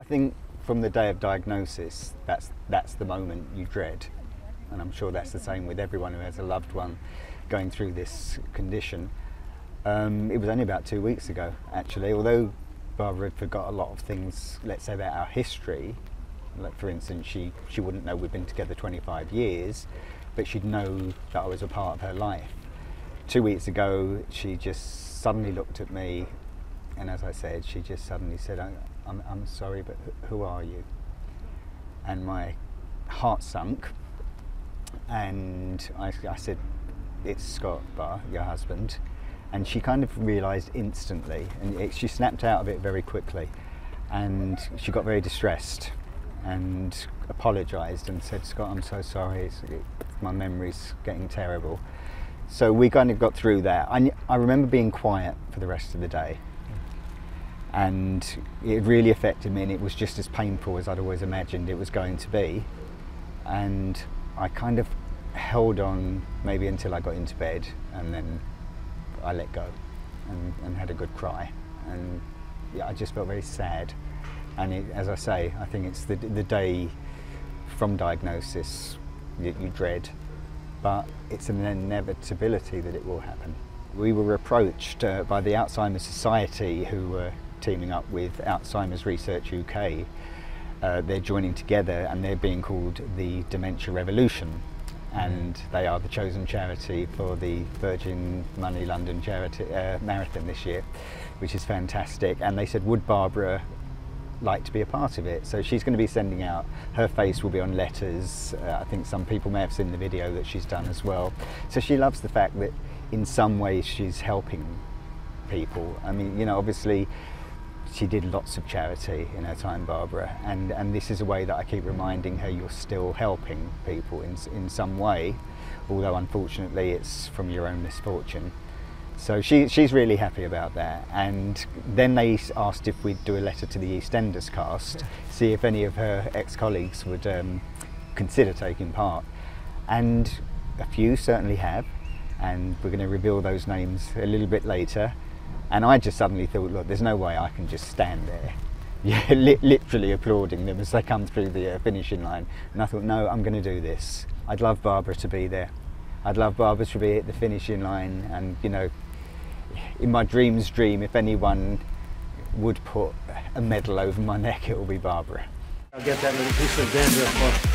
I think from the day of diagnosis, that's the moment you dread. And I'm sure that's the same with everyone who has a loved one going through this condition. It was only about 2 weeks ago, actually, although Barbara had forgot a lot of things, let's say, about our history. Like, for instance, she wouldn't know we'd been together 25 years, but she'd know that I was a part of her life. 2 weeks ago, she just suddenly looked at me, and as I said, she just suddenly said, I'm sorry, but who are you? And my heart sunk, and I said, it's Scott Barr, your husband. And she kind of realised instantly, and she snapped out of it very quickly, and she got very distressed and apologised and said, Scott, I'm so sorry, my memory's getting terrible. So we kind of got through that. I remember being quiet for the rest of the day, and it really affected me, and it was just as painful as I'd always imagined it was going to be. And I kind of held on maybe until I got into bed, and then I let go and had a good cry. And yeah, I just felt very sad. And as I say, I think it's the day from diagnosis you dread, but it's an inevitability that it will happen. We were approached by the Alzheimer Society, who were teaming up with Alzheimer's Research UK. They're joining together and they're being called the Dementia Revolution, and they are the chosen charity for the Virgin Money London charity marathon this year, which is fantastic. And they said, would Barbara like to be a part of it? So she's going to be sending out, her face will be on letters. I think some people may have seen the video that she's done as well. So she loves the fact that in some ways she's helping people. I mean, you know, obviously she did lots of charity in her time, Barbara, and this is a way that I keep reminding her you're still helping people in some way, although unfortunately it's from your own misfortune. So she's really happy about that. And then they asked if we'd do a letter to the EastEnders cast, see if any of her ex-colleagues would consider taking part. And a few certainly have, and we're going to reveal those names a little bit later. And I just suddenly thought, look, there's no way I can just stand there, yeah, literally applauding them as they come through the finishing line. And I thought, no, I'm going to do this. I'd love Barbara to be there. I'd love Barbara to be at the finishing line, and you know, in my dream, if anyone would put a medal over my neck, it will be Barbara. I'll get that little piece of dandruff off.